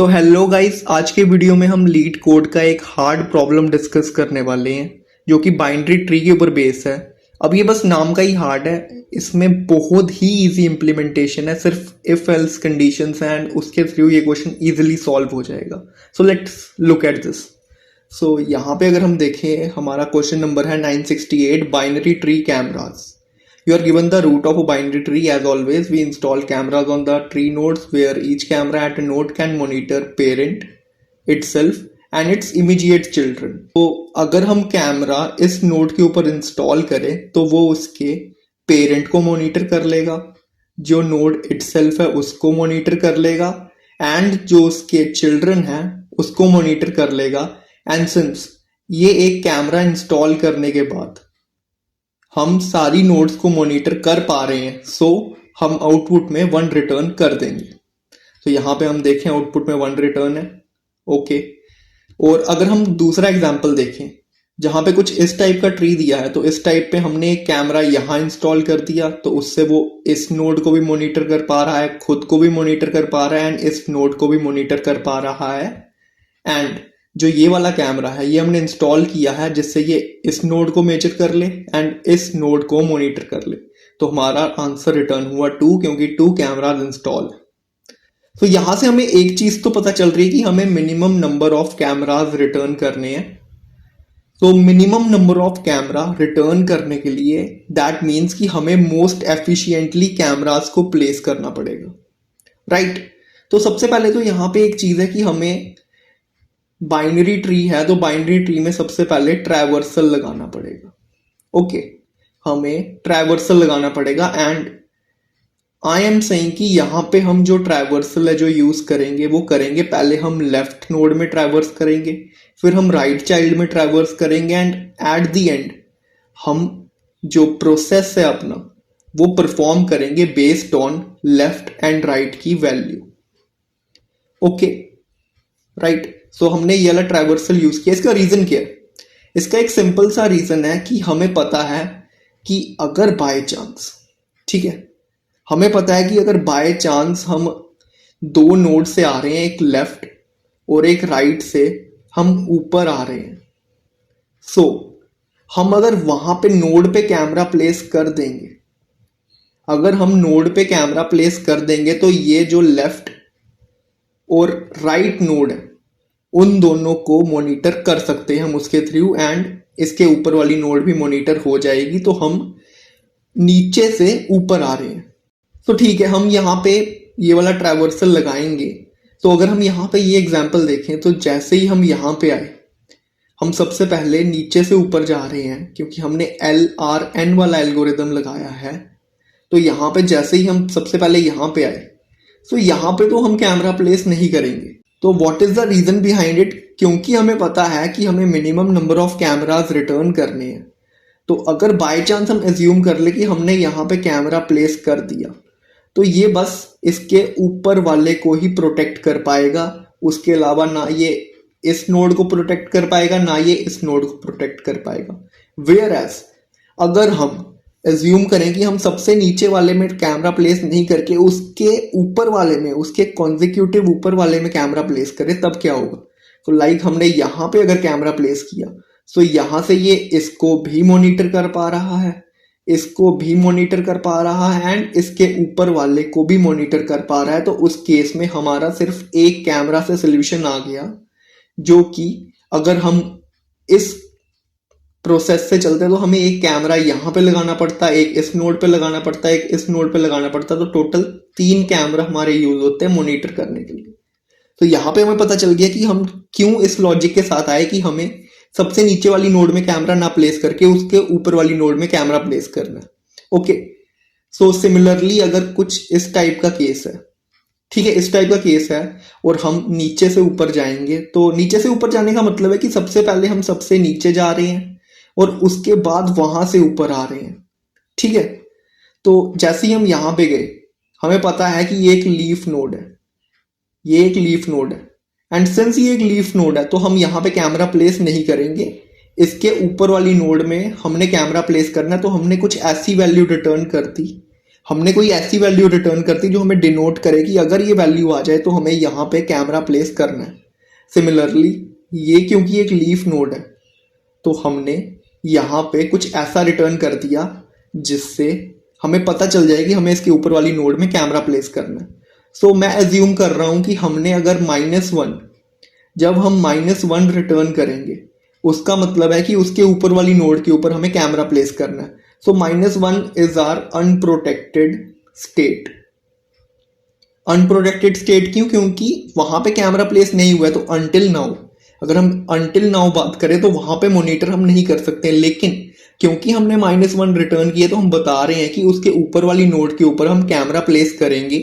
तो hello guys, आज के वीडियो में हम लीड कोड का एक हार्ड प्रॉब्लम डिस्कस करने वाले हैं जो कि बाइनरी ट्री के ऊपर बेस है। अब ये बस नाम का ही हार्ड है, इसमें बहुत ही इजी इम्प्लीमेंटेशन है, सिर्फ इफ एल्स कंडीशंस हैं एंड उसके थ्रू ये क्वेश्चन इजीली सॉल्व हो जाएगा। So let's look at this. So यहाँ पे अगर हम देखें, हमारा क्वेश्चन नंबर है 968, binary tree cameras. You are given the root of a binary tree. As always, we install cameras on the tree nodes where each camera at a node can monitor parent, itself and its immediate children. तो अगर हम camera इस node के ऊपर install करें तो वो उसके पेरेंट को मॉनिटर कर लेगा, जो नोड इटसेल्फ है उसको मॉनिटर कर लेगा एंड जो उसके चिल्ड्रन है उसको मॉनिटर कर लेगा। एंड सिंस ये एक कैमरा इंस्टॉल करने के बाद हम सारी नोड्स को मॉनिटर कर पा रहे हैं, सो हम आउटपुट में 1 रिटर्न कर देंगे। तो यहाँ पे हम देखें आउटपुट में 1 रिटर्न है, ओके। और अगर हम दूसरा एग्जांपल देखें जहाँ पे कुछ इस टाइप का ट्री दिया है, तो इस टाइप पे हमने एक कैमरा यहाँ इंस्टॉल कर दिया, तो उससे वो इस नोड को भी मॉनिटर कर पा रहा है, खुद को भी मॉनिटर कर पा रहा है एंड इस नोड को भी मॉनिटर कर पा रहा है। एंड जो ये वाला कैमरा है ये हमने इंस्टॉल किया है जिससे ये इस नोड को मेजर कर ले एंड इस नोड को मॉनिटर कर ले। तो हमारा आंसर रिटर्न हुआ 2, क्योंकि 2 कैमराज इंस्टॉल है। तो यहां से हमें एक चीज तो पता चल रही है कि हमें minimum number of cameras return करने हैं। तो minimum number of camera return करने के लिए दैट मीन्स कि हमें मोस्ट एफिशिएंटली कैमराज को प्लेस करना पड़ेगा, राइट। तो सबसे पहले तो यहाँ पे एक चीज है कि हमें बाइनरी ट्री है, तो बाइनरी ट्री में सबसे पहले ट्रैवर्सल लगाना पड़ेगा, ओके। हमें ट्रैवर्सल लगाना पड़ेगा एंड आई एम सेइंग कि यहाँ पे हम जो ट्रैवर्सल है जो यूज करेंगे वो करेंगे, पहले हम लेफ्ट नोड में ट्रैवर्स करेंगे, फिर हम राइट चाइल्ड में ट्रैवर्स करेंगे एंड एट द एंड हम जो प्रोसेस है अपना वो परफॉर्म करेंगे based on left and right की वैल्यू, ओके, राइट। सो हमने ये वाला ट्रैवर्सल यूज किया। इसका रीजन क्या है? इसका एक सिंपल सा रीजन है कि हमें पता है कि अगर बाय चांस, ठीक है, हमें पता है कि अगर बाय चांस हम 2 नोड से आ रहे हैं, एक लेफ्ट और एक राइट से हम ऊपर आ रहे हैं, सो हम अगर वहां पे नोड पे कैमरा प्लेस कर देंगे, अगर हम नोड पे कैमरा प्लेस कर देंगे तो ये जो लेफ्ट और राइट नोड है उन दोनों को मॉनिटर कर सकते हैं हम उसके थ्रू एंड इसके ऊपर वाली नोड भी मॉनिटर हो जाएगी। तो हम नीचे से ऊपर आ रहे हैं, तो ठीक है, हम यहाँ पे ये वाला ट्रैवर्सल लगाएंगे। तो अगर हम यहाँ पे ये एग्जांपल देखें तो जैसे ही हम यहाँ पे आए, हम सबसे पहले नीचे से ऊपर जा रहे हैं क्योंकि हमने LRN वाला एल्गोरिदम लगाया है। तो यहाँ पे जैसे ही हम सबसे पहले यहाँ पे आए, तो यहाँ पे तो हम कैमरा प्लेस नहीं करेंगे। तो what is the reason behind it? क्योंकि हमें पता है कि हमें minimum number of cameras return करने हैं। तो अगर बाय चांस हम एज्यूम कर ले कि हमने यहाँ पे कैमरा प्लेस कर दिया, तो ये बस इसके ऊपर वाले को ही प्रोटेक्ट कर पाएगा, उसके अलावा ना ये इस नोड को प्रोटेक्ट कर पाएगा ना ये इस नोड को प्रोटेक्ट कर पाएगा। वेयर एज अगर हम एज्यूम करें कि हम सबसे नीचे वाले में कैमरा प्लेस नहीं करके उसके ऊपर वाले में, उसके कॉन्जिक्यूटिव ऊपर वाले में कैमरा प्लेस करें, तब क्या होगा? तो लाइक हमने यहाँ पे अगर कैमरा प्लेस किया, तो यहाँ से ये इसको भी मॉनिटर कर पा रहा है, इसको भी मॉनिटर कर पा रहा है एंड इसके ऊपर वाले को भी मॉनिटर कर पा रहा है। तो उस केस में हमारा सिर्फ एक कैमरा से सोल्यूशन आ गया, जो कि अगर हम इस प्रोसेस से चलते तो हमें एक कैमरा यहाँ पे लगाना पड़ता है, एक इस नोड पे लगाना पड़ता है, एक इस नोड पे लगाना पड़ता है। तो टोटल 3 कैमरा हमारे यूज होते हैं मॉनिटर करने के लिए। तो यहाँ पे हमें पता चल गया कि हम क्यों इस लॉजिक के साथ आए कि हमें सबसे नीचे वाली नोड में कैमरा ना प्लेस करके उसके ऊपर वाली नोड में कैमरा प्लेस करना है, ओके। सो सिमिलरली अगर कुछ इस टाइप का केस है, ठीक है, इस टाइप का केस है और हम नीचे से ऊपर जाएंगे, तो नीचे से ऊपर जाने का मतलब है कि सबसे पहले हम सबसे नीचे जा रहे हैं और उसके बाद वहां से ऊपर आ रहे हैं, ठीक है। तो जैसे ही हम यहां पे गए, हमें पता है कि ये एक लीफ नोड है, ये एक लीफ नोड है एंड सिंस ये एक लीफ नोड है तो हम यहाँ पे कैमरा प्लेस नहीं करेंगे। इसके ऊपर वाली नोड में हमने कैमरा प्लेस करना है, तो हमने कुछ ऐसी वैल्यू रिटर्न कर दी हमने कोई ऐसी वैल्यू रिटर्न करती जो हमें डिनोट करे कि अगर ये वैल्यू आ जाए तो हमें यहाँ पे कैमरा प्लेस करना है। सिमिलरली ये क्योंकि एक लीफ नोड है तो हमने यहाँ पे कुछ ऐसा रिटर्न कर दिया जिससे हमें पता चल जाए कि हमें इसके ऊपर वाली नोड में कैमरा प्लेस करना है। सो मैं एज्यूम कर रहा हूँ कि हमने अगर -1, जब हम -1 रिटर्न करेंगे उसका मतलब है कि उसके ऊपर वाली नोड के ऊपर हमें कैमरा प्लेस करना है। So -1 is are unprotected state. Unprotected state क्यों? क्योंकि वहां पे कैमरा प्लेस नहीं हुआ है। तो अनटिल नाउ, अगर हम अनटिल नाउ बात करें तो वहां पे मॉनिटर हम नहीं कर सकते, लेकिन क्योंकि हमने -1 रिटर्न किया तो हम बता रहे हैं कि उसके ऊपर वाली नोड के ऊपर हम कैमरा प्लेस करेंगे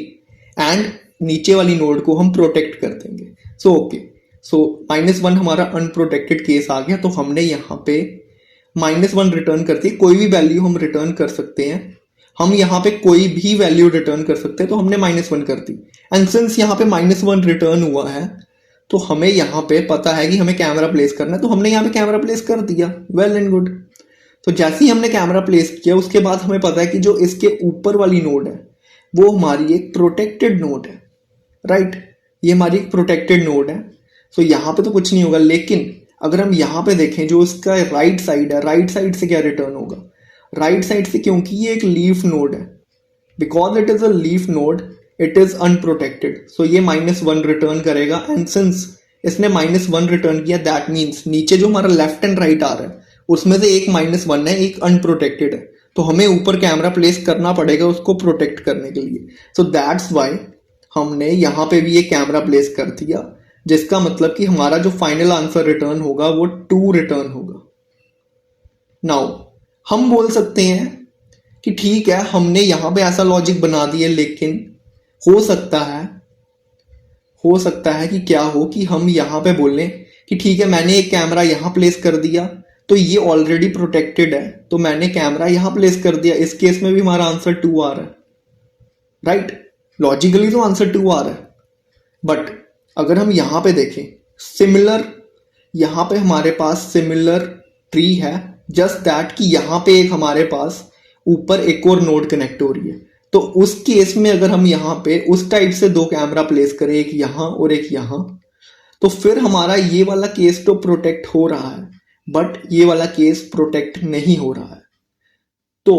एंड नीचे वाली नोड को हम प्रोटेक्ट कर देंगे। सो ओके, सो -1 हमारा अनप्रोटेक्टेड केस आ गया। तो हमने यहाँ पे -1 रिटर्न करती है, कोई भी वैल्यू हम रिटर्न कर सकते हैं। हम यहाँ पे कोई भी वैल्यू रिटर्न कर सकते हैं, तो हमने -1 कर दी। एंड सिंस यहाँ पे -1 रिटर्न हुआ है तो हमें यहाँ पे पता है कि हमें कैमरा प्लेस करना है, तो हमने यहाँ पे कैमरा प्लेस कर दिया। Well and good. तो जैसे ही हमने कैमरा प्लेस किया उसके बाद हमें पता है कि जो इसके ऊपर वाली नोड है वो हमारी एक प्रोटेक्टेड नोड है, राइट? ये हमारी एक प्रोटेक्टेड नोड है। सो यहाँ पे तो कुछ नहीं होगा, लेकिन अगर हम यहाँ पे देखें जो इसका राइट साइड है, राइट साइड से क्या रिटर्न होगा? राइट साइड से, क्योंकि ये एक लीफ नोड है, because it is a leaf node, it is unprotected. So ये -1 रिटर्न करेगा। एंड सिंस इसने -1 रिटर्न किया, दैट मीन्स नीचे जो हमारा लेफ्ट एंड राइट आ रहा है उसमें से एक -1 है, एक अनप्रोटेक्टेड है। तो हमें ऊपर कैमरा प्लेस करना पड़ेगा उसको प्रोटेक्ट करने के लिए। सो दैट्स वाई हमने यहाँ पे भी एक कैमरा प्लेस कर दिया, जिसका मतलब कि हमारा जो फाइनल आंसर रिटर्न होगा वो 2 रिटर्न होगा। नाउ हम बोल सकते हैं कि ठीक है, हमने यहाँ पे ऐसा लॉजिक बना दिया, लेकिन हो सकता है कि क्या हो कि हम यहाँ पे बोलें कि ठीक है, मैंने एक कैमरा यहाँ प्लेस कर दिया तो ये ऑलरेडी प्रोटेक्टेड है, तो मैंने कैमरा यहाँ प्लेस कर दिया। इस केस में भी हमारा आंसर 2 आ रहा है, राइट? लॉजिकली तो आंसर 2 आ रहा है। बट अगर हम यहाँ पे देखें, सिमिलर, यहाँ पे हमारे पास सिमिलर ट्री है, जस्ट दैट कि यहाँ पे एक हमारे पास ऊपर एक और नोड कनेक्ट हो रही है। तो उस केस में अगर हम यहाँ पे उस टाइप से 2 कैमरा प्लेस करें, एक यहाँ और एक यहाँ, तो फिर हमारा ये वाला केस तो प्रोटेक्ट हो रहा है, बट ये वाला केस प्रोटेक्ट नहीं हो रहा है। तो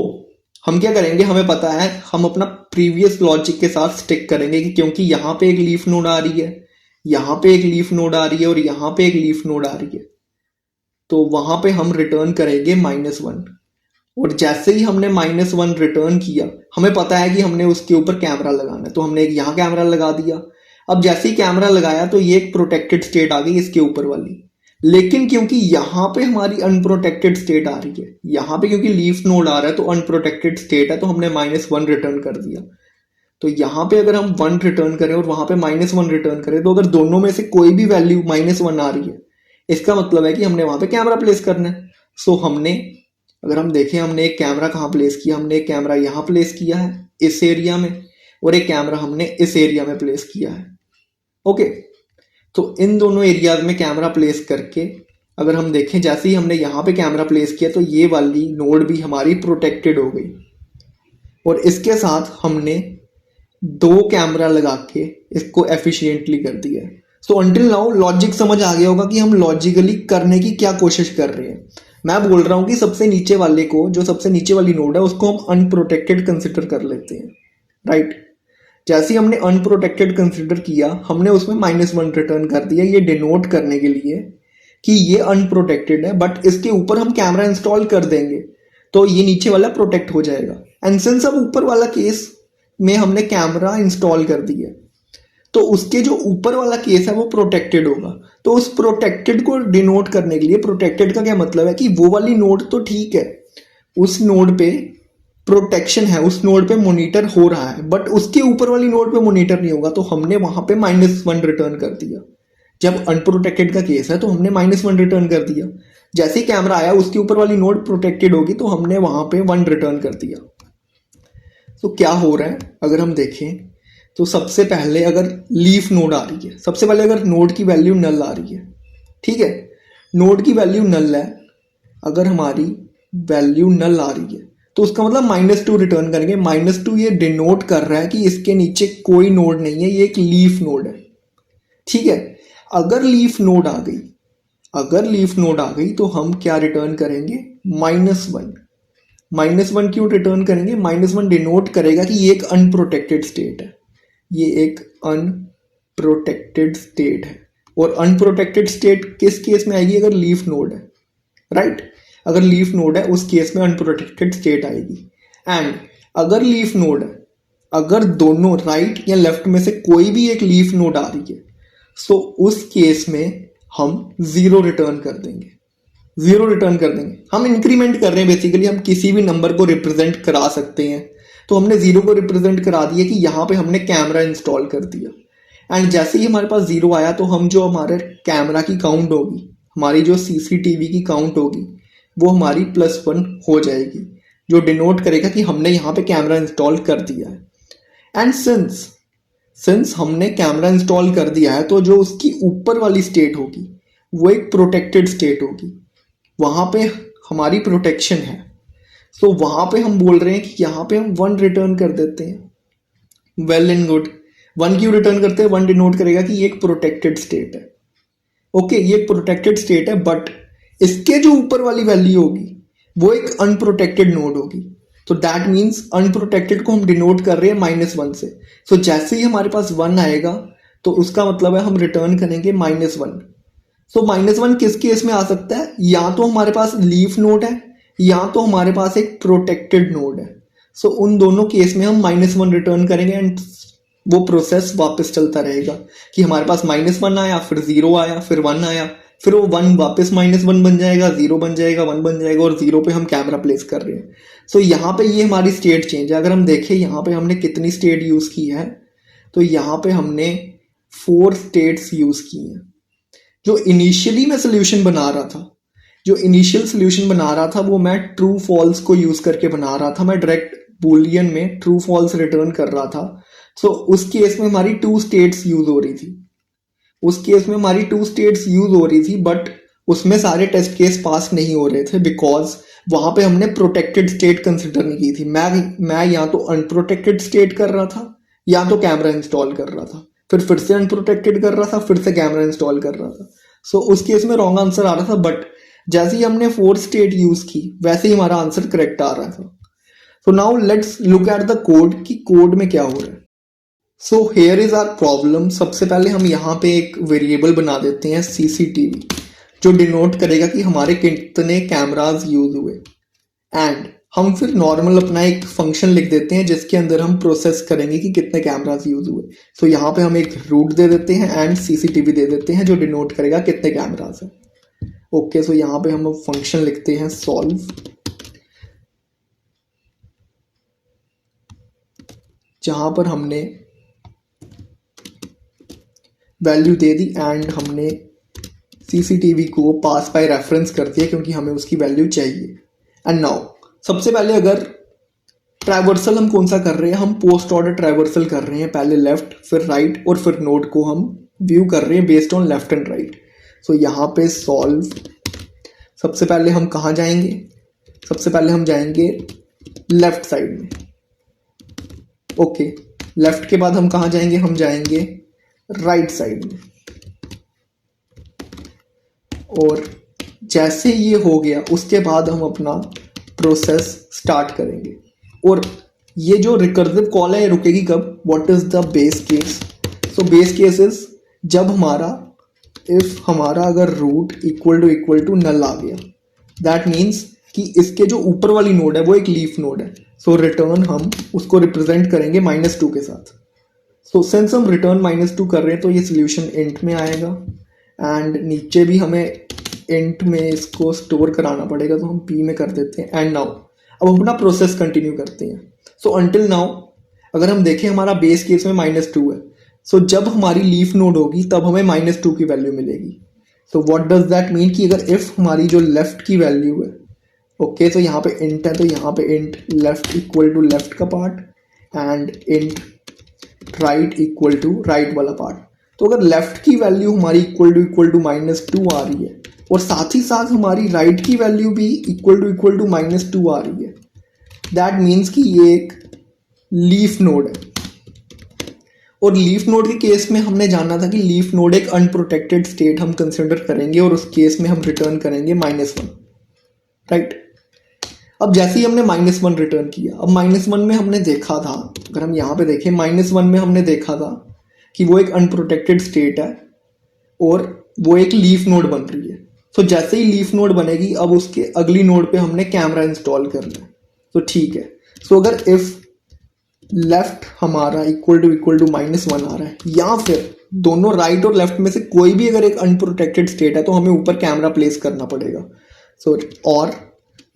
हम क्या करेंगे, हमें पता है, हम अपना प्रीवियस लॉजिक के साथ स्टिक करेंगे कि क्योंकि यहाँ पे एक लीफ नोड आ रही है, यहाँ पे एक लीफ नोड आ रही है और यहाँ पे एक लीफ नोड आ रही है, तो वहां पे हम रिटर्न करेंगे -1। और जैसे ही हमने -1 रिटर्न किया, हमें पता है कि हमने उसके ऊपर कैमरा लगाना है, तो हमने एक यहाँ कैमरा लगा दिया। अब जैसे ही कैमरा लगाया तो ये एक प्रोटेक्टेड स्टेट आ गई इसके ऊपर वाली, लेकिन क्योंकि यहाँ पे हमारी अनप्रोटेक्टेड स्टेट आ रही है, यहाँ पे क्योंकि लीफ नोड आ रहा है तो अनप्रोटेक्टेड स्टेट है, तो हमने -1 रिटर्न कर दिया। तो यहाँ पे अगर हम 1 रिटर्न करें और वहां पे -1 रिटर्न करें, तो अगर दोनों में से कोई भी वैल्यू -1 आ रही है, इसका मतलब है कि हमने वहां पे कैमरा प्लेस करना है। सो हमने, अगर हम देखें, हमने एक कैमरा कहाँ प्लेस किया, हमने एक कैमरा यहाँ प्लेस किया है इस एरिया में, और एक कैमरा हमने इस एरिया में प्लेस किया है। ओके, तो इन दोनों एरियाज में कैमरा प्लेस करके अगर हम देखें, जैसे ही हमने यहाँ पे कैमरा प्लेस किया तो ये वाली नोड भी हमारी प्रोटेक्टेड हो गई, और इसके साथ हमने 2 कैमरा लगा के इसको एफिशिएंटली कर दिया है। सो अंटिल नाउ लॉजिक समझ आ गया होगा कि हम लॉजिकली करने की क्या कोशिश कर रहे हैं। मैं बोल रहा हूँ कि सबसे नीचे वाले को, जो सबसे नीचे वाली नोड है, उसको हम अनप्रोटेक्टेड कंसिडर कर लेते हैं, राइट? जैसे ही हमने अनप्रोटेक्टेड कंसिडर किया, हमने उसमें -1 रिटर्न कर दिया, ये डिनोट करने के लिए कि ये अनप्रोटेक्टेड है, बट इसके ऊपर हम कैमरा इंस्टॉल कर देंगे तो ये नीचे वाला प्रोटेक्ट हो जाएगा। एंड सिंस अब ऊपर वाला केस में हमने कैमरा इंस्टॉल कर दिया, तो उसके जो ऊपर वाला केस है वो प्रोटेक्टेड होगा। तो उस प्रोटेक्टेड को डिनोट करने के लिए, प्रोटेक्टेड का क्या मतलब है कि वो वाली नोड तो ठीक है, उस नोड पे प्रोटेक्शन है, उस नोड पे मॉनिटर हो रहा है, बट उसके ऊपर वाली नोड पे मॉनिटर नहीं होगा, तो हमने वहां पे -1 रिटर्न कर दिया। जब अनप्रोटेक्टेड का केस है तो हमने -1 रिटर्न कर दिया। जैसे ही कैमरा आया उसके ऊपर वाली नोड प्रोटेक्टेड होगी, तो हमने वहां पे 1 रिटर्न कर दिया। तो क्या हो रहा है, अगर हम देखें तो सबसे पहले अगर लीफ नोड आ रही है, सबसे पहले अगर नोड की वैल्यू नल आ रही है, ठीक है, नोड की वैल्यू नल है, अगर हमारी वैल्यू नल आ रही है तो उसका मतलब -2 रिटर्न करेंगे। -2 ये डिनोट कर रहा है कि इसके नीचे कोई नोड नहीं है, ये एक लीफ नोड है। ठीक है, अगर लीफ नोड आ गई, अगर लीफ नोड आ गई तो हम क्या रिटर्न करेंगे? -1। -1 क्यों रिटर्न करेंगे? -1 डिनोट करेगा कि ये एक अनप्रोटेक्टेड स्टेट है, ये एक अनप्रोटेक्टेड स्टेट है। और अनप्रोटेक्टेड स्टेट किस केस में आएगी? अगर लीफ नोड है, राइट? अगर लीफ नोड है उस केस में अनप्रोटेक्टेड स्टेट आएगी। एंड अगर लीफ नोड है, अगर दोनों राइट या लेफ्ट में से कोई भी एक लीफ नोड आ रही है, सो उस केस में हम 0 रिटर्न कर देंगे। 0 रिटर्न कर देंगे। हम इंक्रीमेंट कर रहे हैं, बेसिकली हम किसी भी नंबर को रिप्रेजेंट करा सकते हैं। तो हमने 0 को रिप्रेजेंट करा दिया कि यहाँ पे हमने कैमरा इंस्टॉल कर दिया। एंड जैसे ही हमारे पास 0 आया तो हम जो हमारे कैमरा की काउंट होगी, हमारी जो सीसीटीवी की काउंट होगी, वो हमारी +1 हो जाएगी, जो डिनोट करेगा कि हमने यहाँ पे कैमरा इंस्टॉल कर दिया है। एंड सिंस हमने कैमरा इंस्टॉल कर दिया है तो जो उसकी ऊपर वाली स्टेट होगी वो एक प्रोटेक्टेड स्टेट होगी, वहाँ पे हमारी प्रोटेक्शन है। सो वहाँ पे हम बोल रहे हैं कि यहाँ पे हम 1 रिटर्न कर देते हैं। Well and good. 1 क्यों रिटर्न करते हैं? 1 डिनोट करेगा कि ये एक प्रोटेक्टेड स्टेट है। ओके, ये एक प्रोटेक्टेड स्टेट है, बट इसके जो ऊपर वाली वैल्यू होगी वो एक अनप्रोटेक्टेड नोड होगी। तो दैट मीन्स अनप्रोटेक्टेड को हम डिनोट कर रहे हैं -1 से। सो जैसे ही हमारे पास 1 आएगा तो उसका मतलब है हम रिटर्न करेंगे -1। सो -1 किस केस में आ सकता है? या तो हमारे पास लीफ नोड है या तो हमारे पास एक प्रोटेक्टेड नोड है। सो उन दोनों केस में हम -1 रिटर्न करेंगे एंड वो प्रोसेस वापस चलता रहेगा कि हमारे पास -1 आया, फिर 0 आया, फिर 1 आया, फिर वो 1 वापस -1 बन जाएगा, 0 बन जाएगा, 1 बन जाएगा और 0 पे हम कैमरा प्लेस कर रहे हैं। सो यहाँ पे ये हमारी स्टेट चेंज है। अगर हम देखें यहाँ पे हमने कितनी स्टेट यूज़ की है, तो यहाँ पे हमने 4 स्टेट्स यूज़ की हैं। जो इनिशियली मैं सोल्यूशन बना रहा था, जो इनिशियल सोल्यूशन बना रहा था वो मैं ट्रू फॉल्स को यूज़ करके बना रहा था। मैं डायरेक्ट बूलियन में ट्रू फॉल्स रिटर्न कर रहा था। सो उस केस में हमारी 2 स्टेट्स यूज़ हो रही थी, उस केस में हमारी 2 स्टेट्स यूज़ हो रही थी, बट उसमें सारे टेस्ट केस पास नहीं हो रहे थे बिकॉज वहाँ पे हमने प्रोटेक्टेड स्टेट कंसिडर नहीं की थी। मैं या तो अनप्रोटेक्टेड स्टेट कर रहा था या तो कैमरा इंस्टॉल कर रहा था, फिर से अनप्रोटेक्टेड कर रहा था, फिर से कैमरा इंस्टॉल कर रहा था। सो उस केस में रॉन्ग आंसर आ रहा था, बट जैसे ही हमने 4 स्टेट यूज़ की वैसे ही हमारा आंसर करेक्ट आ रहा था। So now let's look at the code कि कोड में क्या हो रहा है। So here is our problem. सबसे पहले हम यहाँ पे एक वेरिएबल बना देते हैं CCTV, जो डिनोट करेगा कि हमारे कितने कैमराज यूज हुए। एंड हम फिर नॉर्मल अपना एक फंक्शन लिख देते हैं जिसके अंदर हम प्रोसेस करेंगे कि कितने कैमराज यूज हुए। सो यहाँ पे हम एक रूट दे देते हैं एंड CCTV दे देते हैं जो डिनोट करेगा कितने कैमराज हैं। ओके, सो यहाँ पे हम फंक्शन लिखते हैं सॉल्व, जहाँ पर हमने वैल्यू दे दी एंड हमने CCTV को पास बाय रेफरेंस कर दिया क्योंकि हमें उसकी वैल्यू चाहिए। एंड नाउ सबसे पहले अगर ट्रैवर्सल हम कौन सा कर रहे हैं? हम पोस्ट ऑर्डर ट्रैवर्सल कर रहे हैं, पहले लेफ्ट फिर राइट और फिर नोड को हम व्यू कर रहे हैं based on left and right. So यहाँ पे सॉल्व, सबसे पहले हम कहाँ जाएंगे? सबसे पहले हम जाएंगे लेफ्ट साइड में। ओके, लेफ्ट के बाद हम कहाँ जाएंगे? हम जाएंगे राइट साइड में। और जैसे ये हो गया उसके बाद हम अपना प्रोसेस स्टार्ट करेंगे। और ये जो रिकर्सिव कॉल है ये रुकेगी कब? What is the base case? So base case is जब हमारा इफ हमारा अगर रूट इक्वल टू नल आ गया, दैट मीन्स कि इसके जो ऊपर वाली नोड है वो एक लीफ नोड है। सो रिटर्न हम उसको रिप्रेजेंट करेंगे -2 के साथ। सो सिंस हम रिटर्न -2 कर रहे हैं तो ये सोल्यूशन इंट में आएगा एंड नीचे भी हमें इंट में इसको स्टोर कराना पड़ेगा, तो हम p में कर देते हैं। एंड नाउ अब अपना प्रोसेस कंटिन्यू करते हैं। सो अंटिल नाउ अगर हम देखें हमारा बेस केस में -2 है। सो जब हमारी लीफ नोड होगी तब हमें -2 की वैल्यू मिलेगी। So what does that mean कि अगर इफ हमारी जो लेफ्ट की वैल्यू है, ओके, तो यहाँ पे इंट है, तो यहाँ पे int left equal to left का part and int right equal to right वाला पार्ट। तो अगर लेफ्ट की वैल्यू हमारी इक्वल टू -2 आ रही है और साथ ही साथ हमारी राइट की वैल्यू भी इक्वल टू -2 आ रही है, दैट मीन्स कि ये एक लीफ नोड है। और लीफ नोड के केस में हमने जाना था कि लीफ नोड एक अनप्रोटेक्टेड स्टेट हम कंसिडर करेंगे और उस केस में हम रिटर्न करेंगे -1, राइट। अब जैसे ही हमने -1 रिटर्न किया, अब -1 में हमने देखा था, अगर हम यहाँ पे देखें -1 में हमने देखा था कि वो एक अनप्रोटेक्टेड स्टेट है और वो एक लीफ नोड बन रही है। तो जैसे ही लीफ नोड बनेगी, अब उसके अगली नोड पे हमने कैमरा इंस्टॉल करना है। तो ठीक है, सो अगर इफ लेफ्ट हमारा इक्वल टू -1 आ रहा है, या फिर दोनों राइट और लेफ्ट में से कोई भी अगर एक अनप्रोटेक्टेड स्टेट है, तो हमें ऊपर कैमरा प्लेस करना पड़ेगा। सो और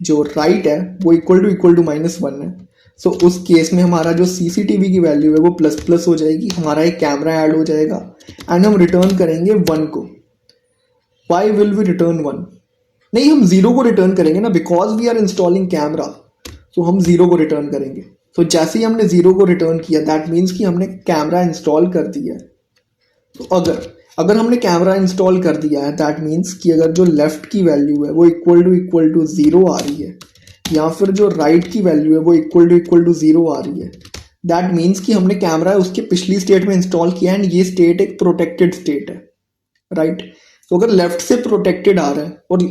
जो राइट है वो इक्वल टू -1 है। सो उस केस में हमारा जो सीसीटीवी की वैल्यू है वो ++ हो जाएगी, हमारा एक कैमरा ऐड हो जाएगा एंड हम रिटर्न करेंगे 1 को। Why will we return 1? नहीं, हम 0 को रिटर्न करेंगे ना, because we are installing camera. तो हम 0 को रिटर्न करेंगे। तो जैसे ही हमने 0 को रिटर्न किया, दैट मीन्स कि हमने कैमरा इंस्टॉल कर दिया है। तो अगर हमने कैमरा इंस्टॉल कर दिया है, दैट मीन्स कि अगर जो लेफ्ट की वैल्यू है वो इक्वल टू 0 आ रही है, या फिर जो राइट की वैल्यू है वो इक्वल टू 0 आ रही है, दैट मीन्स कि हमने कैमरा उसके पिछली स्टेट में इंस्टॉल किया एंड ये स्टेट एक प्रोटेक्टेड स्टेट है, राइट। तो अगर लेफ्ट से प्रोटेक्टेड आ रहा है और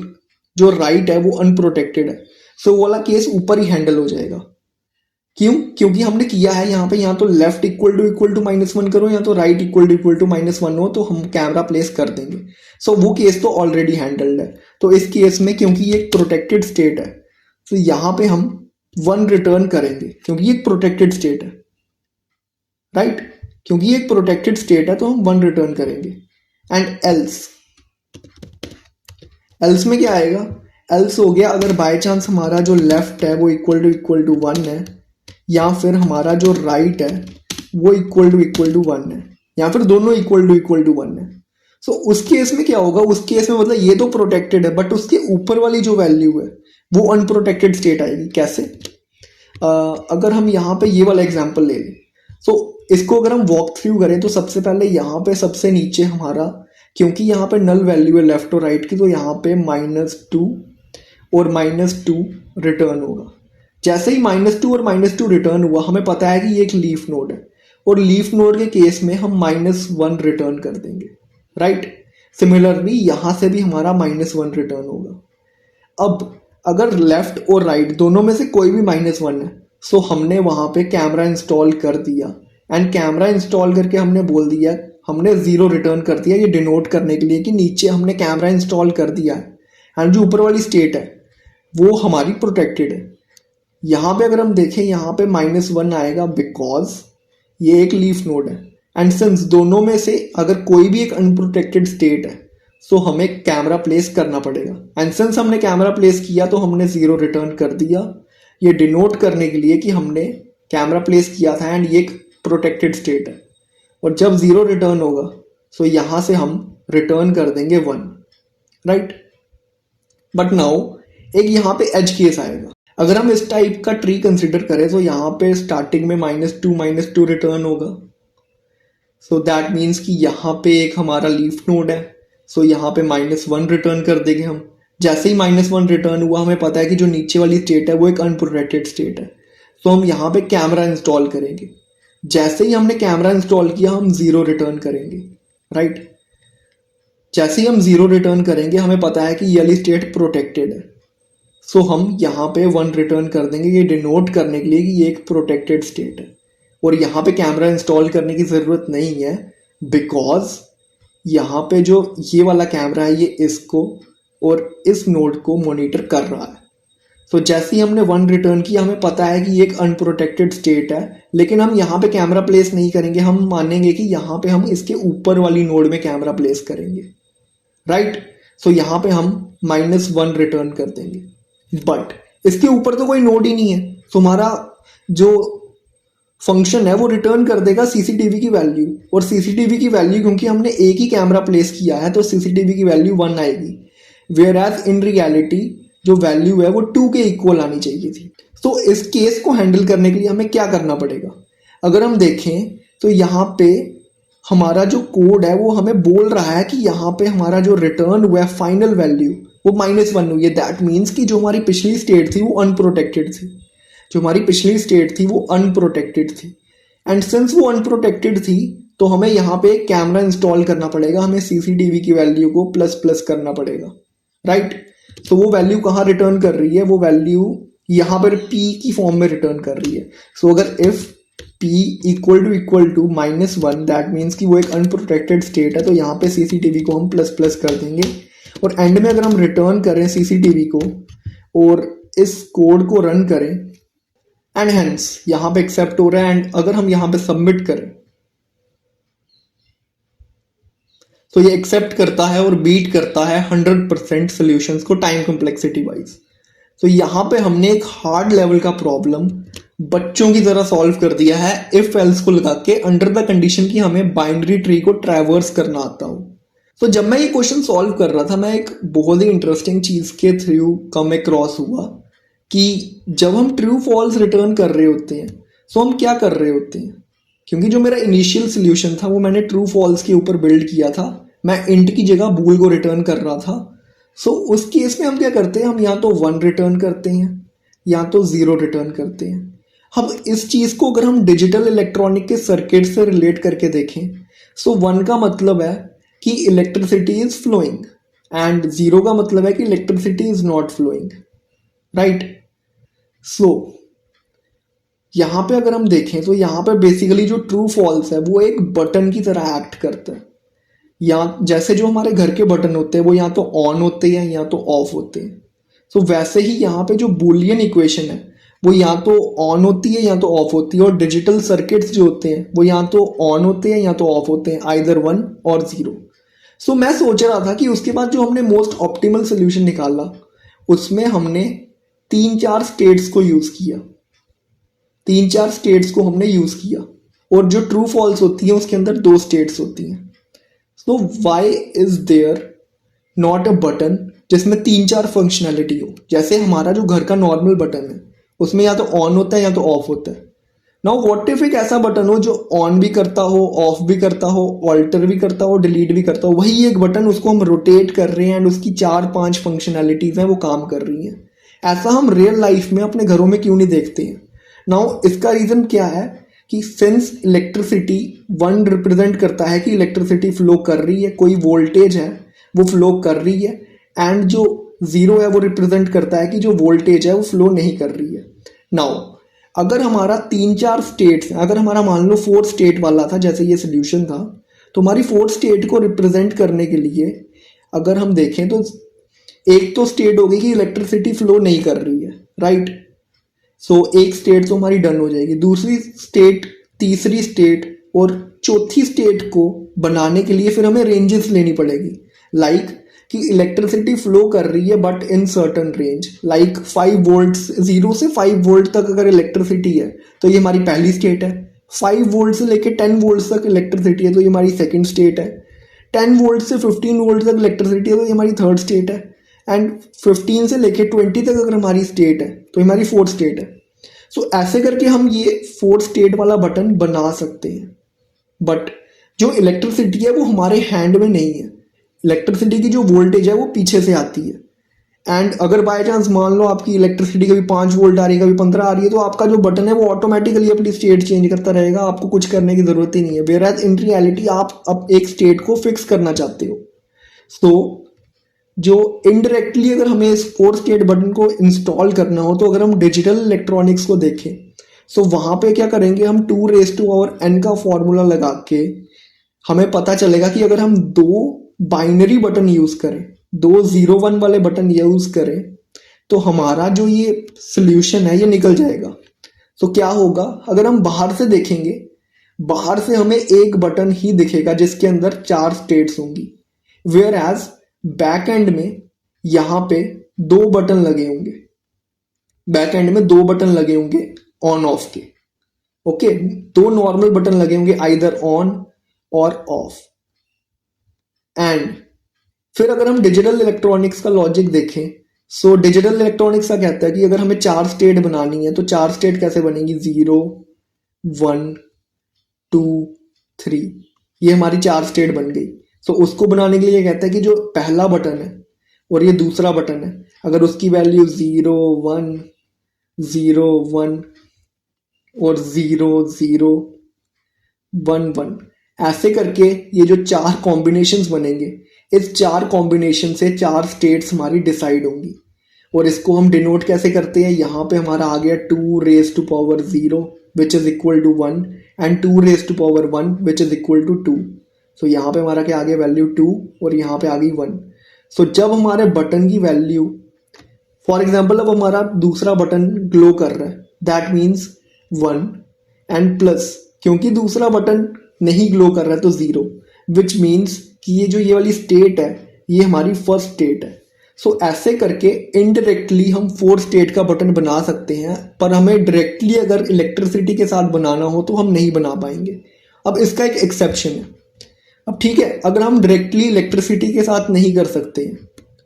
जो राइट है वो अनप्रोटेक्टेड है, सो वो वाला केस ऊपर ही हैंडल हो जाएगा। क्यों? क्योंकि हमने किया है यहाँ पे, या तो लेफ्ट इक्वल टू -1 करो, या तो राइट इक्वल टू -1 हो, तो हम कैमरा प्लेस कर देंगे। सो वो केस तो ऑलरेडी हैंडल्ड है। तो इस केस में क्योंकि ये एक प्रोटेक्टेड स्टेट है, तो यहाँ पे हम 1 रिटर्न करेंगे, क्योंकि ये एक प्रोटेक्टेड स्टेट है, राइट। क्योंकि ये एक प्रोटेक्टेड स्टेट है तो हम 1 रिटर्न करेंगे। एंड एल्स में क्या आएगा? एल्स हो गया अगर बाय चांस हमारा जो लेफ्ट है वो इक्वल टू 1 है, या फिर हमारा जो राइट है वो इक्वल टू 1 है, या फिर दोनों इक्वल टू 1 है। सो उस केस में क्या होगा? उस केस में मतलब ये तो प्रोटेक्टेड है, बट उसके ऊपर वाली जो वैल्यू है वो अनप्रोटेक्टेड स्टेट आएगी। कैसे? अगर हम यहाँ पे ये वाला एग्जांपल ले लें, सो इसको अगर हम वॉक थ्रू करें, तो सबसे पहले यहाँ पे सबसे नीचे हमारा, क्योंकि यहाँ पे नल वैल्यू है लेफ्ट और राइट की, तो यहाँ पे -2 और -2 रिटर्न होगा। जैसे ही -2 और -2 रिटर्न हुआ, हमें पता है कि ये एक लीफ नोड है, और लीफ नोड के केस में हम -1 रिटर्न कर देंगे, राइट। सिमिलरली यहाँ से भी हमारा -1 रिटर्न होगा। अब अगर लेफ्ट और राइट दोनों में से कोई भी -1 है, सो हमने वहाँ पे कैमरा इंस्टॉल कर दिया, एंड कैमरा इंस्टॉल करके हमने बोल दिया, हमने 0 रिटर्न कर दिया, ये डिनोट करने के लिए कि नीचे हमने कैमरा इंस्टॉल कर दिया है, एंड जो ऊपर वाली स्टेट है वो हमारी प्रोटेक्टेड है। यहाँ पे अगर हम देखें, यहाँ पे -1 आएगा बिकॉज ये एक लीफ नोड है, एंड सिंस दोनों में से अगर कोई भी एक अनप्रोटेक्टेड स्टेट है, सो हमें कैमरा प्लेस करना पड़ेगा। एंड सिंस हमने कैमरा प्लेस किया तो हमने 0 रिटर्न कर दिया, ये डिनोट करने के लिए कि हमने कैमरा प्लेस किया था एंड ये एक प्रोटेक्टेड स्टेट है। और जब 0 रिटर्न होगा, सो यहाँ से हम रिटर्न कर देंगे 1, राइट। बट नाउ एक यहाँ पे एज केस आएगा। अगर हम इस टाइप का ट्री कंसिडर करें, तो यहाँ पे स्टार्टिंग में -2 रिटर्न होगा। सो दैट मीन्स कि यहाँ पे एक हमारा लीफ नोड है, सो यहाँ पे -1 रिटर्न कर देंगे हम। जैसे ही -1 रिटर्न हुआ, हमें पता है कि जो नीचे वाली स्टेट है वो एक अनप्रोटेक्टेड स्टेट है, तो हम यहाँ पे कैमरा इंस्टॉल करेंगे। जैसे ही हमने कैमरा इंस्टॉल किया, हम 0 रिटर्न करेंगे, राइट। जैसे ही हम 0 रिटर्न करेंगे, हमें पता है कि ये वाली स्टेट प्रोटेक्टेड है, सो हम यहाँ पे 1 रिटर्न कर देंगे, ये डिनोट करने के लिए कि ये एक प्रोटेक्टेड स्टेट है। और यहाँ पे कैमरा इंस्टॉल करने की ज़रूरत नहीं है, बिकॉज यहाँ पे जो ये वाला कैमरा है, ये इसको और इस नोड को मॉनिटर कर रहा है। तो जैसे ही हमने 1 रिटर्न किया, हमें पता है कि ये एक अनप्रोटेक्टेड स्टेट है, लेकिन हम यहाँ पे कैमरा प्लेस नहीं करेंगे, हम मानेंगे कि यहाँ पे हम इसके ऊपर वाली नोड में कैमरा प्लेस करेंगे, राइट। सो यहाँ पे हम -1 रिटर्न कर देंगे, बट इसके ऊपर तो कोई नोड ही नहीं है, तो हमारा जो फंक्शन है वो रिटर्न कर देगा सीसीटीवी की वैल्यू, और सीसीटीवी की वैल्यू क्योंकि हमने एक ही कैमरा प्लेस किया है, तो सीसीटीवी की वैल्यू 1 आएगी, वेयर एज इन रियलिटी जो वैल्यू है वो 2 के इक्वल आनी चाहिए थी। तो इस केस को हैंडल करने के लिए हमें क्या करना पड़ेगा? अगर हम देखें तो यहाँ पे हमारा जो कोड है वो हमें बोल रहा है कि यहाँ पे हमारा जो रिटर्न हुआ है फाइनल वैल्यू वो -1 हुई है। दैट मीन्स कि जो हमारी पिछली स्टेट थी वो अनप्रोटेक्टेड थी। जो हमारी पिछली स्टेट थी वो अनप्रोटेक्टेड थी, एंड सिंस वो अनप्रोटेक्टेड थी तो हमें यहाँ पे कैमरा इंस्टॉल करना पड़ेगा, हमें सीसीटीवी की वैल्यू को प्लस प्लस करना पड़ेगा, राइट। तो वो वैल्यू कहाँ रिटर्न कर रही है, वो वैल्यू यहाँ पर p की फॉर्म में रिटर्न कर रही है। सो अगर if p equal to -1 that means कि वो एक अनप्रोटेक्टेड स्टेट है, तो यहाँ पे सीसीटीवी को हम प्लस प्लस कर देंगे, और एंड में अगर हम रिटर्न करें सीसीटीवी को और इस कोड को रन करें एंड हेंस यहाँ पे एक्सेप्ट हो रहा है, एंड अगर हम यहाँ पे सबमिट करें तो ये एक्सेप्ट करता है और बीट करता है 100% सॉल्यूशंस को टाइम कॉम्प्लेक्सिटी वाइज। तो यहाँ पे हमने एक हार्ड लेवल का प्रॉब्लम बच्चों की तरह सॉल्व कर दिया है इफ एल्स को लगा के, अंडर द कंडीशन कि हमें बाइनरी ट्री को ट्रैवर्स करना आता हो। तो जब मैं ये क्वेश्चन सॉल्व कर रहा था, मैं एक बहुत ही इंटरेस्टिंग चीज के थ्रू कम अक्रॉस हुआ कि जब हम ट्रू फॉल्स रिटर्न कर रहे होते हैं तो हम क्या कर रहे होते हैं, क्योंकि जो मेरा इनिशियल सोल्यूशन था वो मैंने ट्रू फॉल्स के ऊपर बिल्ड किया था, मैं इंट की जगह बूल को रिटर्न कर रहा था। सो उस केस में हम क्या करते हैं, हम या तो 1 रिटर्न करते हैं या तो 0 रिटर्न करते हैं। हम इस चीज़ को अगर हम डिजिटल इलेक्ट्रॉनिक के सर्किट से रिलेट करके देखें, सो 1 का मतलब है कि इलेक्ट्रिसिटी इज फ्लोइंग एंड 0 का मतलब है कि electricity is not flowing, right. So यहाँ पे अगर हम देखें तो यहाँ पे बेसिकली जो ट्रू फॉल्स है वो एक बटन की तरह एक्ट करता है, या जैसे जो हमारे घर के बटन होते हैं वो या तो ऑन होते हैं या तो ऑफ होते हैं। सो वैसे ही यहाँ पे जो बूलियन इक्वेशन है वो या तो ऑन होती है या तो ऑफ होती है, और डिजिटल सर्किट्स जो होते हैं वो या तो ऑन होते हैं या तो ऑफ होते हैं, आइदर 1 और 0। सो मैं सोच रहा था कि उसके बाद जो हमने मोस्ट ऑप्टिमल सोल्यूशन निकाला उसमें हमने 3-4 स्टेट्स को यूज़ किया, 3-4 स्टेट्स को हमने यूज़ किया, और जो ट्रू फॉल्स होती है उसके अंदर 2 स्टेट्स होती हैं। So why is there not a button जिसमें 3-4 फंक्शनैलिटी हो, जैसे हमारा जो घर का नॉर्मल बटन है उसमें या तो ऑन होता है या तो ऑफ होता है। नाउ व्हाट इफ एक ऐसा बटन हो जो ऑन भी करता हो, ऑफ भी करता हो, ऑल्टर भी करता हो, डिलीट भी करता हो, वही एक बटन उसको हम रोटेट कर रहे हैं एंड उसकी 4-5 फंक्शनैलिटीज हैं वो काम कर रही हैं। ऐसा हम रियल लाइफ में अपने घरों में क्यों नहीं देखते हैं? नाउ इसका रीज़न क्या है कि सिंस इलेक्ट्रिसिटी 1 रिप्रेजेंट करता है कि इलेक्ट्रिसिटी फ्लो कर रही है, कोई वोल्टेज है वो फ्लो कर रही है, एंड जो 0 है वो रिप्रेजेंट करता है कि जो वोल्टेज है वो फ्लो नहीं कर रही है। नाउ अगर हमारा 3-4 स्टेट्स, अगर हमारा मान लो 4 स्टेट वाला था जैसे ये सोल्यूशन था, तो हमारी 4 स्टेट को रिप्रेजेंट करने के लिए अगर हम देखें तो एक तो स्टेट होगी कि इलेक्ट्रिसिटी फ्लो नहीं कर रही है, राइट। सो एक स्टेट तो हमारी डन हो जाएगी, दूसरी स्टेट, तीसरी स्टेट और चौथी स्टेट को बनाने के लिए फिर हमें रेंजेस लेनी पड़ेगी, लाइक कि इलेक्ट्रिसिटी फ्लो कर रही है but in certain range, like 5 volt, 0 से 5 वोल्ट तक अगर इलेक्ट्रिसिटी है तो ये हमारी पहली स्टेट है, 5 वोल्ट से लेकर 10 वोल्ट तक इलेक्ट्रिसिटी है तो ये हमारी सेकंड स्टेट है, 10 वोल्ट से 15 वोल्ट तक इलेक्ट्रिसिटी है तो ये हमारी थर्ड स्टेट है, एंड 15 से लेकर 20 तक अगर हमारी स्टेट है तो हमारी फोर्थ स्टेट है। सो ऐसे करके हम ये 4 स्टेट वाला बटन बना सकते हैं, बट जो इलेक्ट्रिसिटी है वो हमारे हैंड में नहीं है, इलेक्ट्रिसिटी की जो वोल्टेज है वो पीछे से आती है, एंड अगर बाय चांस मान लो आपकी इलेक्ट्रिसिटी कभी 5 वोल्ट आ रही है, कभी 15 आ रही है, तो आपका जो बटन है वो ऑटोमेटिकली अपनी स्टेट चेंज करता रहेगा, आपको कुछ करने की ज़रूरत ही नहीं है। वेयर एज इन रियलिटी आप अब एक स्टेट को फिक्स करना चाहते हो। सो जो इनडायरेक्टली अगर हमें इस 4 स्टेट बटन को इंस्टॉल करना हो, तो अगर हम डिजिटल इलेक्ट्रॉनिक्स को देखें, सो वहाँ पे क्या करेंगे, हम 2⁻n का फॉर्मूला लगा के हमें पता चलेगा कि अगर हम 2 बाइनरी बटन यूज़ करें, 2 0 1 वाले बटन यूज़ करें, तो हमारा जो ये सोल्यूशन है ये निकल जाएगा। तो क्या होगा, अगर हम बाहर से देखेंगे, बाहर से हमें एक बटन ही दिखेगा जिसके अंदर 4 स्टेट्स होंगी, वेयर एज बैक एंड में यहाँ पे 2 बटन लगे होंगे, बैक एंड में 2 बटन लगे होंगे ऑन ऑफ के, ओके, 2 नॉर्मल बटन लगे होंगे आइदर ऑन और ऑफ। एंड फिर अगर हम डिजिटल इलेक्ट्रॉनिक्स का लॉजिक देखें, सो डिजिटल इलेक्ट्रॉनिक्स का कहता है कि अगर हमें 4 स्टेट बनानी है तो 4 स्टेट कैसे बनेगी, 0 1 2 3, ये हमारी 4 स्टेट बन गई। सो उसको बनाने के लिए कहता है कि जो पहला बटन है और ये दूसरा बटन है, अगर उसकी वैल्यू 0 1 0 1 और 0 0 1 1। ऐसे करके ये जो चार कॉम्बिनेशंस बनेंगे, इस चार कॉम्बिनेशन से चार स्टेट्स हमारी डिसाइड होंगी। और इसको हम डिनोट कैसे करते हैं, यहाँ पे हमारा आ गया 2 raised to power 0 which is equal to 1 and 2 raised to power 1 which is equal to 2। So यहाँ पे हमारा क्या आ गया, वैल्यू 2 और यहाँ पे आ गई 1। सो जब हमारे बटन की वैल्यू, फॉर एग्जाम्पल अब हमारा दूसरा बटन ग्लो कर रहा है, दैट मीन्स 1 एंड प्लस, क्योंकि दूसरा बटन नहीं ग्लो कर रहा है तो 0, विच मीन्स कि ये वाली स्टेट है ये हमारी फर्स्ट स्टेट है। सो ऐसे करके इनडायरेक्टली हम 4 स्टेट का बटन बना सकते हैं, पर हमें डायरेक्टली अगर इलेक्ट्रिसिटी के साथ बनाना हो तो हम नहीं बना पाएंगे। अब इसका एक एक्सेप्शन है। अब ठीक है, अगर हम डायरेक्टली इलेक्ट्रिसिटी के साथ नहीं कर सकते,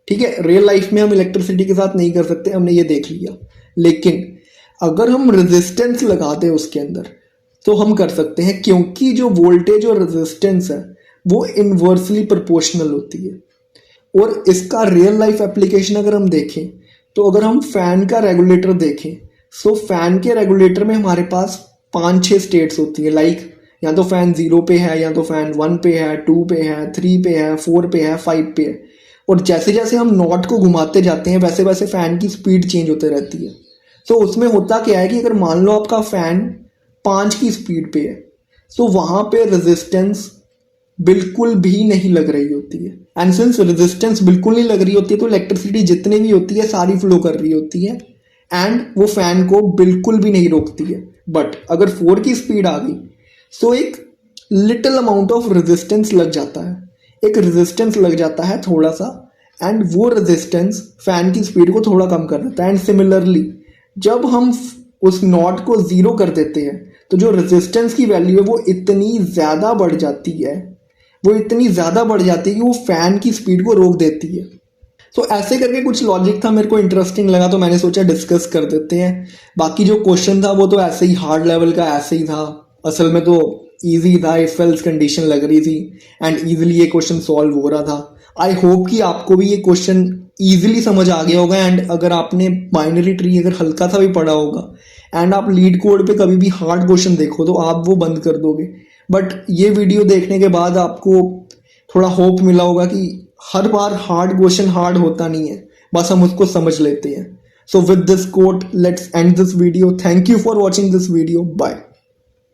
ठीक है, रियल लाइफ में हम इलेक्ट्रिसिटी के साथ नहीं कर सकते, हमने ये देख लिया, लेकिन अगर हम रेजिस्टेंस लगाते हैं उसके अंदर तो हम कर सकते हैं, क्योंकि जो वोल्टेज और रेजिस्टेंस है वो इन्वर्सली प्रोपोर्शनल होती है। और इसका रियल लाइफ एप्लीकेशन अगर हम देखें तो अगर हम फैन का रेगुलेटर देखें, सो फैन के रेगुलेटर में हमारे पास 5-6 स्टेट्स होती है। लाइक या तो फैन 0 पे है, या तो फैन 1 पे है, 2 पे है, 3 पे है, 4 पे है, 5 पे है। और जैसे जैसे हम नॉट को घुमाते जाते हैं वैसे वैसे फैन की स्पीड चेंज होते रहती है। तो उसमें होता क्या है कि अगर मान लो आपका फैन 5 की स्पीड पे है, तो वहाँ पे रेजिस्टेंस बिल्कुल भी नहीं लग रही होती है। एंड सिंस रेजिस्टेंस बिल्कुल नहीं लग रही होती है तो इलेक्ट्रिसिटी जितनी भी होती है सारी फ्लो कर रही होती है एंड वो फैन को बिल्कुल भी नहीं रोकती है। बट अगर 4 की स्पीड आ गई सो एक लिटिल अमाउंट ऑफ रेजिस्टेंस लग जाता है, एक रेजिस्टेंस लग जाता है थोड़ा सा, एंड वो रेजिस्टेंस फैन की स्पीड को थोड़ा कम कर देता है। एंड सिमिलरली जब हम उस नॉट को 0 कर देते हैं तो जो रेजिस्टेंस की वैल्यू है वो इतनी ज़्यादा बढ़ जाती है, वो इतनी ज़्यादा बढ़ जाती है कि वो फैन की स्पीड को रोक देती है। तो ऐसे करके कुछ लॉजिक था, मेरे को इंटरेस्टिंग लगा तो मैंने सोचा डिस्कस कर देते हैं। बाकी जो क्वेश्चन था वो तो ऐसे ही हार्ड लेवल का ऐसे ही था, असल में तो ईजी था, इफ एल्स कंडीशन लग रही थी एंड ईजिली ये क्वेश्चन सॉल्व हो रहा था। आई होप कि आपको भी ये क्वेश्चन ईजिली समझ आ गया होगा। एंड अगर आपने बाइनरी ट्री अगर हल्का सा भी पढ़ा होगा एंड आप लीड कोड पे कभी भी हार्ड क्वेश्चन देखो तो आप वो बंद कर दोगे। बट ये वीडियो देखने के बाद आपको थोड़ा होप मिला होगा कि हर बार हार्ड क्वेश्चन हार्ड होता नहीं है, बस हम उसको समझ लेते हैं। So with this quote let's end this video. Thank you for watching this video, bye.